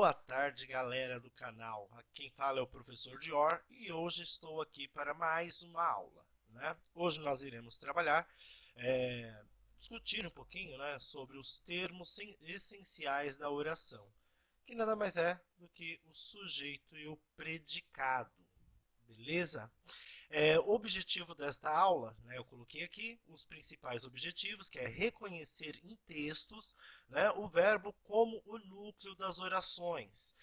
Boa tarde, galera do canal. Aqui quem fala é o professor Dior e hoje estou aqui para mais uma aula, né? Hoje nós iremos trabalhar, discutir um pouquinho, né, sobre os termos essenciais da oração, que nada mais é do que o sujeito e o predicado, beleza? O objetivo desta aula, né, eu coloquei aqui os principais objetivos, que é reconhecer em textos, né, o verbo como o núcleo das orações,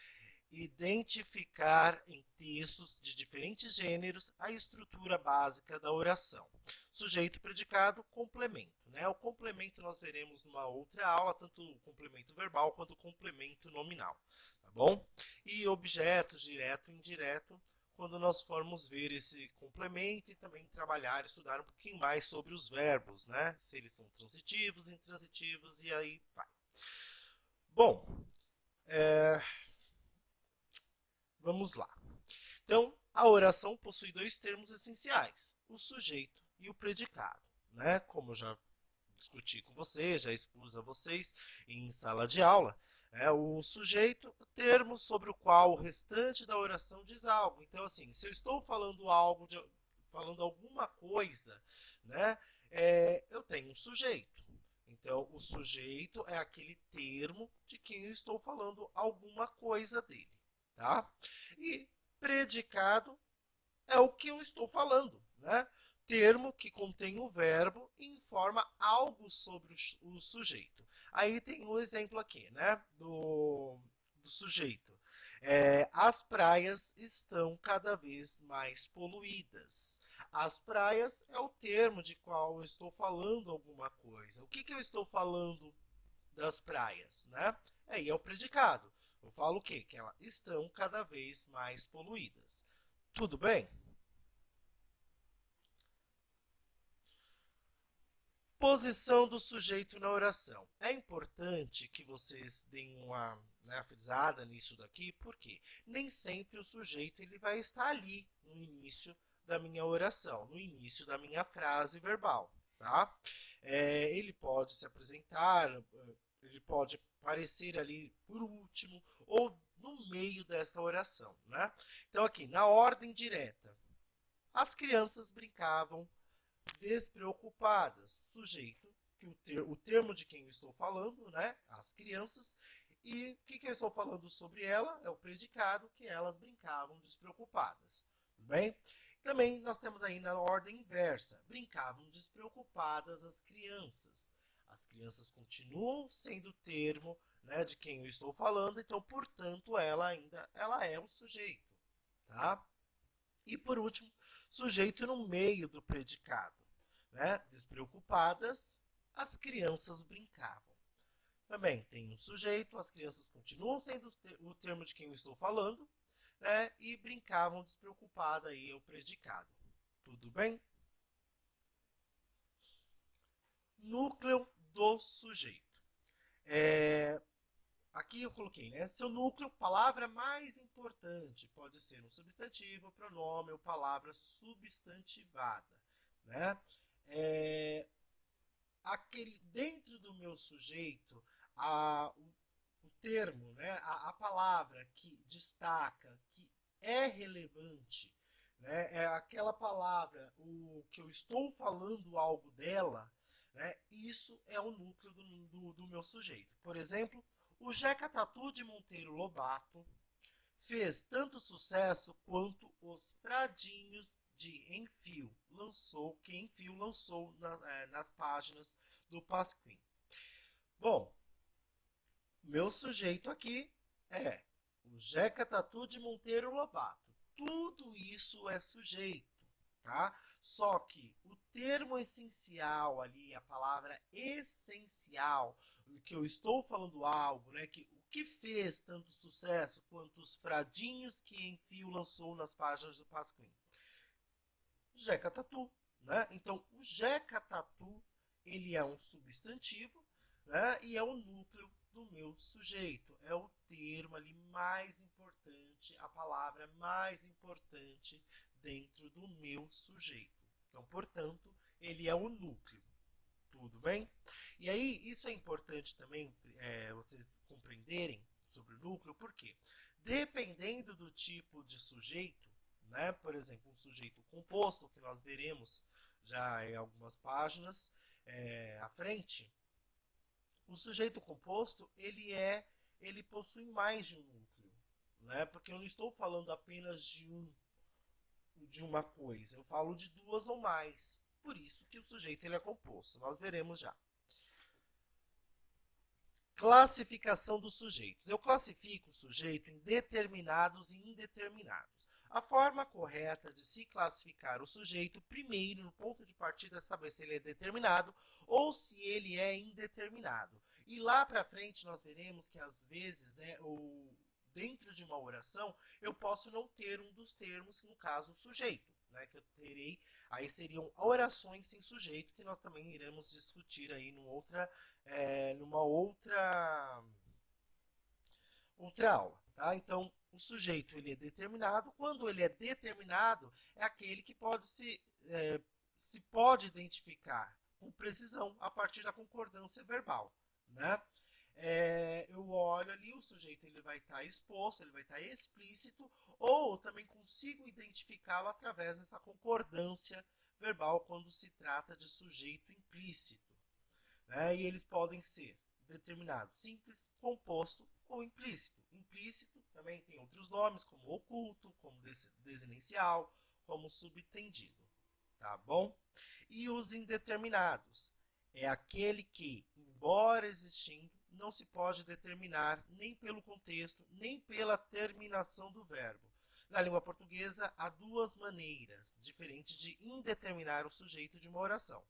identificar em textos de diferentes gêneros a estrutura básica da oração. Sujeito, predicado, complemento. Né? O complemento nós veremos numa outra aula, tanto o complemento verbal quanto o complemento nominal. Tá bom? E objetos, direto e indireto, quando nós formos ver esse complemento e também trabalhar, estudar um pouquinho mais sobre os verbos, né? Se eles são transitivos, intransitivos e aí vai. Bom, vamos lá. Então, a oração possui dois termos essenciais, o sujeito e o predicado. Né? Como eu já discuti com vocês, já expus a vocês em sala de aula, o sujeito, o termo sobre o qual o restante da oração diz algo. Então, assim, se eu estou falando algo, falando alguma coisa, né, eu tenho um sujeito. Então, o sujeito é aquele termo de quem eu estou falando alguma coisa dele. Tá? E predicado é o que eu estou falando, né? Termo que contém o verbo e informa algo sobre o sujeito. Aí tem um exemplo aqui, né? Do sujeito. As praias estão cada vez mais poluídas. As praias é o termo de qual eu estou falando alguma coisa. O que eu estou falando das praias, né? Aí é o predicado. Eu falo o quê? Que elas estão cada vez mais poluídas. Tudo bem? Posição do sujeito na oração. É importante que vocês deem uma, né, frisada nisso daqui, porque nem sempre o sujeito ele vai estar ali no início da minha oração, no início da minha frase verbal. Tá? Ele pode se apresentar, ele pode aparecer ali por último ou no meio desta oração. Né? Então, aqui, na ordem direta, as crianças brincavam despreocupadas, sujeito, que o termo de quem eu estou falando, né, as crianças, e o que eu estou falando sobre ela é o predicado, que elas brincavam despreocupadas. Tudo bem? Também nós temos aí na ordem inversa, brincavam despreocupadas as crianças. As crianças continuam sendo o termo, né, de quem eu estou falando, então, portanto, ela é o sujeito. Tá? E por último, sujeito no meio do predicado. Né? Despreocupadas, as crianças brincavam. Também tem um sujeito, as crianças continuam sendo o termo de quem eu estou falando, né? E brincavam despreocupada aí é o predicado. Tudo bem? Núcleo do sujeito. Aqui eu coloquei, né? Seu núcleo, palavra mais importante, pode ser um substantivo, pronome ou palavra substantivada, né? Dentro do meu sujeito, o termo, né, a palavra que destaca, que é relevante, né, é aquela palavra, o que eu estou falando algo dela, né, isso é o núcleo do meu sujeito. Por exemplo, o Jeca Tatu de Monteiro Lobato fez tanto sucesso quanto os Fradinhos de Enfio lançou nas páginas do Pasquim. Bom, meu sujeito aqui é o Jeca Tatu de Monteiro Lobato. Tudo isso é sujeito, tá? Só que o termo essencial ali, a palavra essencial, que eu estou falando algo, né? O que fez tanto sucesso quanto os Fradinhos que Enfio lançou nas páginas do Pasquim? Jeca Tatu, né? Então, o Jeca Tatu, ele é um substantivo, né? E é o núcleo do meu sujeito. É o termo ali mais importante, a palavra mais importante dentro do meu sujeito. Então, portanto, ele é o núcleo. Tudo bem? E aí, isso é importante também vocês compreenderem sobre o núcleo, Por quê? Dependendo do tipo de sujeito, né? Por exemplo, um sujeito composto, que nós veremos já em algumas páginas à frente, o sujeito composto ele possui mais de um núcleo, né? Porque eu não estou falando apenas de uma coisa, eu falo de duas ou mais. Por isso que o sujeito ele é composto. Nós veremos já. Classificação dos sujeitos. Eu classifico o sujeito em determinados e indeterminados. A forma correta de se classificar o sujeito, primeiro, no ponto de partida, é saber se ele é determinado ou se ele é indeterminado. E lá para frente nós veremos que às vezes, dentro de uma oração, eu posso não ter um dos termos, no caso, o sujeito. Que eu terei, aí seriam orações sem sujeito, que nós também iremos discutir aí numa outra aula. Tá? Então, o sujeito ele é determinado. Quando ele é determinado, é aquele que se pode identificar com precisão a partir da concordância verbal. Né? Eu olho ali, o sujeito ele vai estar exposto, ele vai estar explícito, ou também consigo identificá-lo através dessa concordância verbal quando se trata de sujeito implícito. Né? E eles podem ser determinados simples, composto ou implícito. Implícito também tem outros nomes, como oculto, como desinencial, como subtendido. Tá bom? E os indeterminados é aquele que, embora existindo, não se pode determinar nem pelo contexto, nem pela terminação do verbo. Na língua portuguesa, há duas maneiras diferentes de indeterminar o sujeito de uma oração.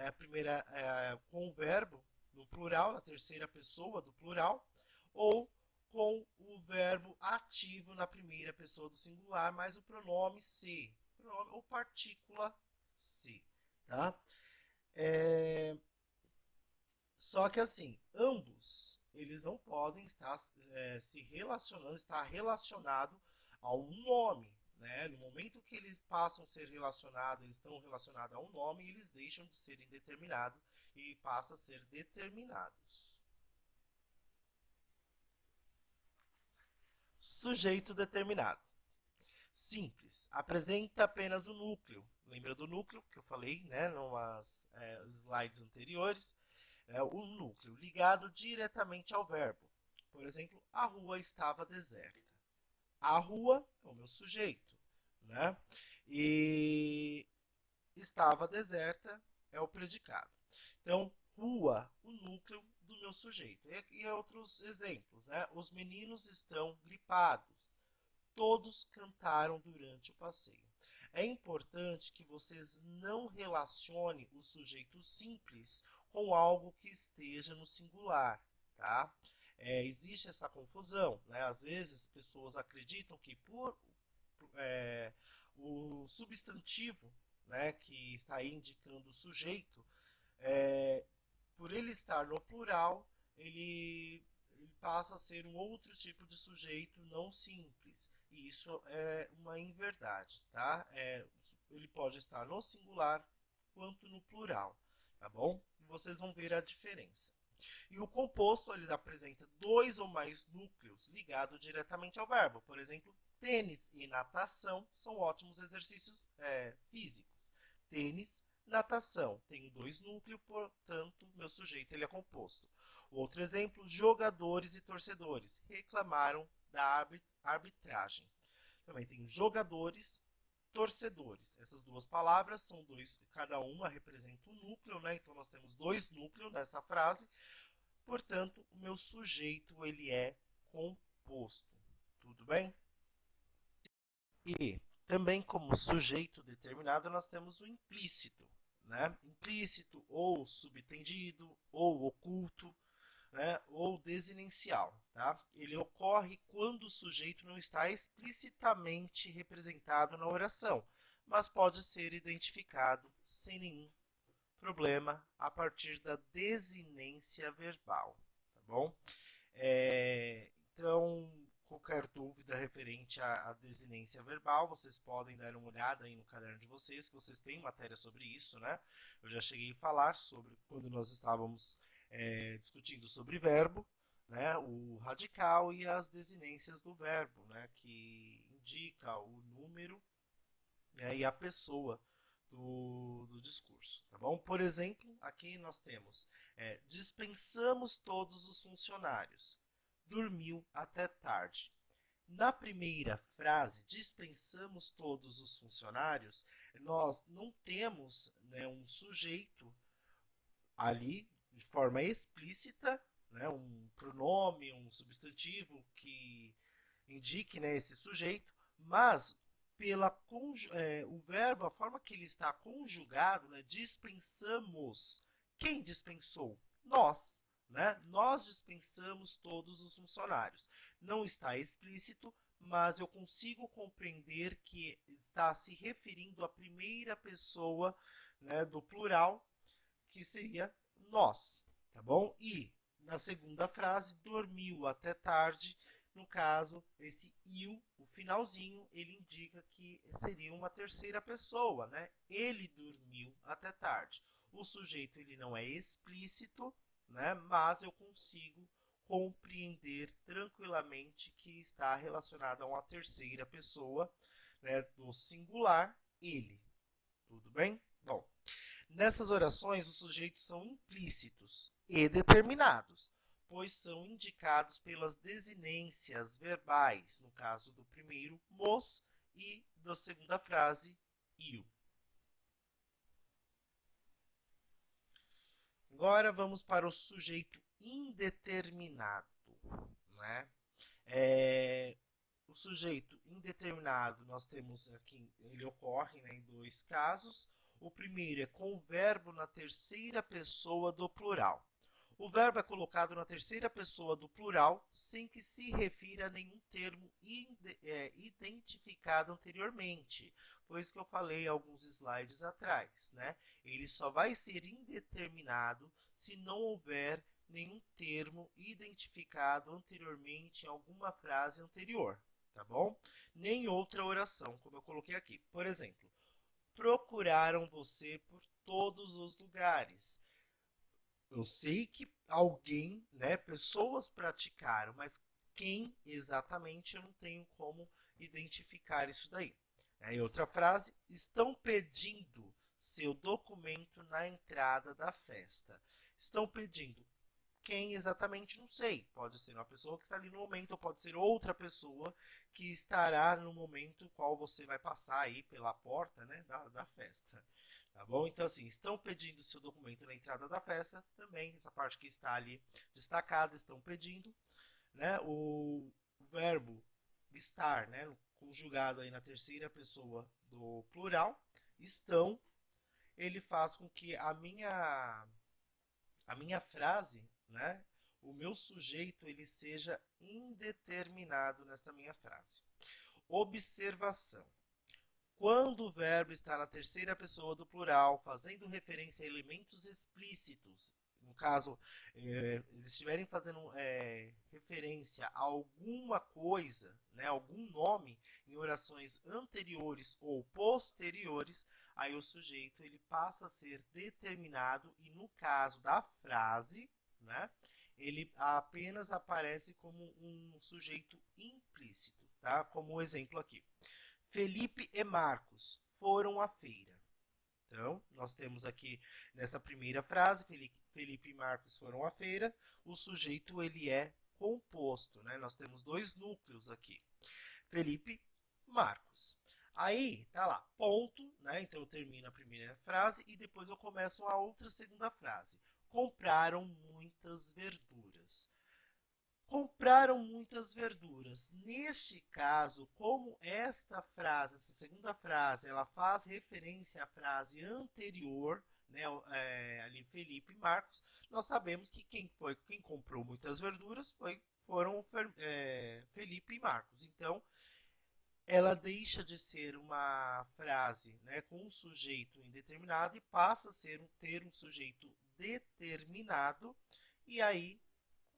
A primeira é com o verbo no plural, na terceira pessoa do plural, ou com o verbo ativo na primeira pessoa do singular, mais o pronome se, pronome ou partícula se. Tá? Só que assim, ambos eles não podem estar se relacionando, estar relacionado a um nome. Né? No momento que eles passam a ser relacionados, eles estão relacionados a um nome, eles deixam de ser indeterminados e passam a ser determinados. Sujeito determinado. Simples. Apresenta apenas o núcleo. Lembra do núcleo que eu falei, né, numas slides anteriores? O núcleo ligado diretamente ao verbo. Por exemplo, a rua estava deserta. A rua é o meu sujeito, né? E estava deserta é o predicado. Então, rua, o núcleo do meu sujeito. E outros exemplos, né? Os meninos estão gripados. Todos cantaram durante o passeio. É importante que vocês não relacionem o sujeito simples com algo que esteja no singular, tá? Existe essa confusão, né? Às vezes pessoas acreditam que por o substantivo, né, que está aí indicando o sujeito, por ele estar no plural, ele passa a ser um outro tipo de sujeito não simples. E isso é uma inverdade, tá? Ele pode estar no singular quanto no plural, tá bom? E vocês vão ver a diferença. E o composto ele apresenta dois ou mais núcleos ligados diretamente ao verbo. Por exemplo, tênis e natação são ótimos exercícios físicos. Tênis, natação. Tenho dois núcleos, portanto, meu sujeito ele é composto. Outro exemplo, jogadores e torcedores reclamaram da arbitragem. Também tenho jogadores, torcedores. Essas duas palavras são dois, cada uma representa um núcleo, né? Então nós temos dois núcleos nessa frase. Portanto, o meu sujeito ele é composto. Tudo bem? E também como sujeito determinado nós temos o implícito, né? Implícito ou subtendido ou oculto, né? Ou desinencial, tá? Ele ocorre quando o sujeito não está explicitamente representado na oração, mas pode ser identificado sem nenhum problema a partir da desinência verbal, tá bom? Então, qualquer dúvida referente à desinência verbal, vocês podem dar uma olhada aí no caderno de vocês, que vocês têm matéria sobre isso, né? Eu já cheguei a falar sobre quando nós estávamos discutindo sobre verbo, né, o radical e as desinências do verbo, né, que indica o número, né, e a pessoa do discurso, tá bom? Por exemplo, aqui nós temos dispensamos todos os funcionários, dormiu até tarde. Na primeira frase, dispensamos todos os funcionários, nós não temos, né, um sujeito ali de forma explícita, né, um pronome, um substantivo que indique, né, esse sujeito, mas o verbo, a forma que ele está conjugado, né, dispensamos. Quem dispensou? Nós. Né? Nós dispensamos todos os funcionários. Não está explícito, mas eu consigo compreender que está se referindo à primeira pessoa, né, do plural, que seria nós, tá bom? E na segunda frase, dormiu até tarde. No caso, esse il, o finalzinho, ele indica que seria uma terceira pessoa, né? Ele dormiu até tarde. O sujeito ele não é explícito, né? Mas eu consigo compreender tranquilamente que está relacionado a uma terceira pessoa, né? Do singular, ele. Tudo bem? Bom, nessas orações, os sujeitos são implícitos e determinados, pois são indicados pelas desinências verbais, no caso do primeiro, mos, e da segunda frase, iu. Agora vamos para o sujeito indeterminado. Né? O sujeito indeterminado, nós temos aqui, ele ocorre, né, em dois casos. O primeiro é com o verbo na terceira pessoa do plural. O verbo é colocado na terceira pessoa do plural sem que se refira a nenhum termo identificado anteriormente. Foi isso que eu falei alguns slides atrás, né? Ele só vai ser indeterminado se não houver nenhum termo identificado anteriormente em alguma frase anterior, tá bom? Nem outra oração, como eu coloquei aqui. Por exemplo, procuraram você por todos os lugares. Eu sei que alguém, né, pessoas praticaram, mas quem exatamente eu não tenho como identificar isso daí. Em outra frase, estão pedindo seu documento na entrada da festa. Estão pedindo quem exatamente, não sei. Pode ser uma pessoa que está ali no momento, ou pode ser outra pessoa que estará no momento qual você vai passar aí pela porta, né, da festa. Tá bom? Então, assim, estão pedindo seu documento na entrada da festa, também, essa parte que está ali destacada, estão pedindo, né, o verbo estar, né, conjugado aí na terceira pessoa do plural, estão, ele faz com que a minha frase, né, o meu sujeito, ele seja indeterminado nesta minha frase. Observação. Quando o verbo está na terceira pessoa do plural, fazendo referência a elementos explícitos, no caso, eles estiverem fazendo referência a alguma coisa, né, algum nome, em orações anteriores ou posteriores, aí o sujeito ele passa a ser determinado e no caso da frase, né, ele apenas aparece como um sujeito implícito, tá? Como o exemplo aqui. Felipe e Marcos foram à feira. Então, nós temos aqui nessa primeira frase, Felipe e Marcos foram à feira, o sujeito ele é composto, né? Nós temos dois núcleos aqui. Felipe, Marcos. Aí, tá lá, ponto, né? Então eu termino a primeira frase e depois eu começo a outra segunda frase. Compraram muitas verduras. Compraram muitas verduras. Neste caso, como esta frase, essa segunda frase, ela faz referência à frase anterior, né, ali Felipe e Marcos, nós sabemos que quem comprou muitas verduras foram Felipe e Marcos. Então, ela deixa de ser uma frase, né, com um sujeito indeterminado e passa a ter um sujeito determinado, e aí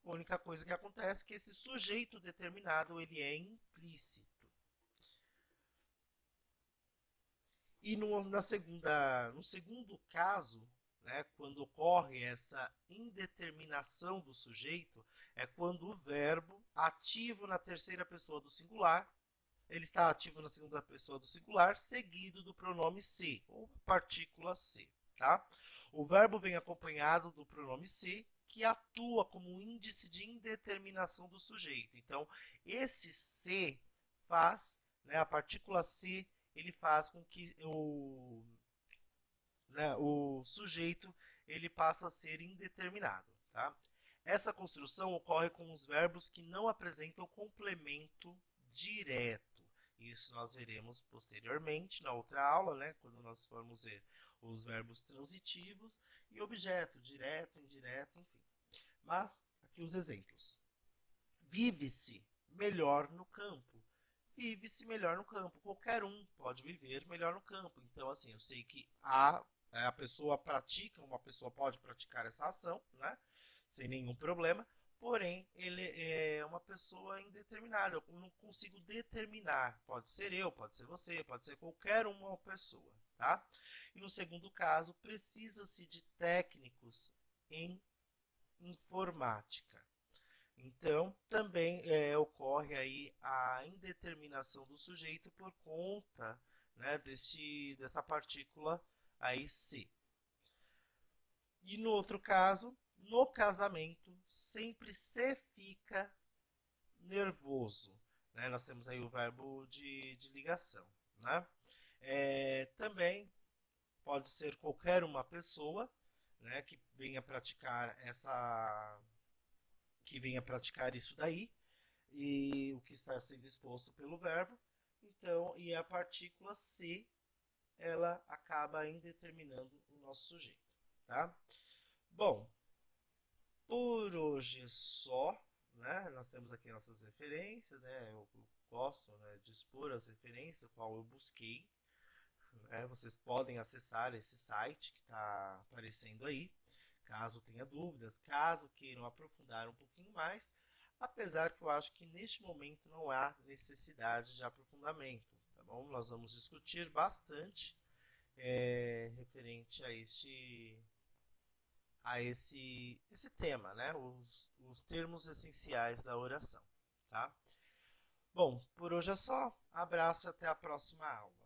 a única coisa que acontece é que esse sujeito determinado ele é implícito. E no segundo caso, né, quando ocorre essa indeterminação do sujeito, é quando o verbo ativo na terceira pessoa do singular, ele está ativo na segunda pessoa do singular, seguido do pronome se, ou partícula se. Tá? O verbo vem acompanhado do pronome se, que atua como um índice de indeterminação do sujeito. Então, esse se faz, né, a partícula se, ele faz com que o sujeito ele passa a ser indeterminado. Tá? Essa construção ocorre com os verbos que não apresentam complemento direto. Isso nós veremos posteriormente na outra aula, né, quando nós formos ver os verbos transitivos e objeto, direto, indireto, enfim. Mas, aqui os exemplos. Vive-se melhor no campo. Vive-se melhor no campo. Qualquer um pode viver melhor no campo. Então, assim, eu sei que a pessoa pratica, uma pessoa pode praticar essa ação, né? Sem nenhum problema. Porém, ele é uma pessoa indeterminada. Eu não consigo determinar. Pode ser eu, pode ser você, pode ser qualquer uma pessoa, tá? E no segundo caso, precisa-se de técnicos em informática. Então, também ocorre aí a indeterminação do sujeito por conta, né, dessa partícula aí se. E no outro caso, no casamento, sempre se fica nervoso. Né? Nós temos aí o verbo de ligação. Né? Também pode ser qualquer uma pessoa, né, que venha praticar isso daí, e o que está sendo exposto pelo verbo. Então, e a partícula se, ela acaba indeterminando o nosso sujeito, tá? Bom, por hoje é só, né? Nós temos aqui nossas referências, né? Eu gosto, né, de expor as referências, qual eu busquei. Né? Vocês podem acessar esse site que está aparecendo aí, caso tenha dúvidas, caso queiram aprofundar um pouquinho mais, apesar que eu acho que neste momento não há necessidade de aprofundamento, tá bom? Nós vamos discutir bastante referente a esse tema, né? Os termos essenciais da oração, tá? Bom, por hoje é só. Abraço e até a próxima aula.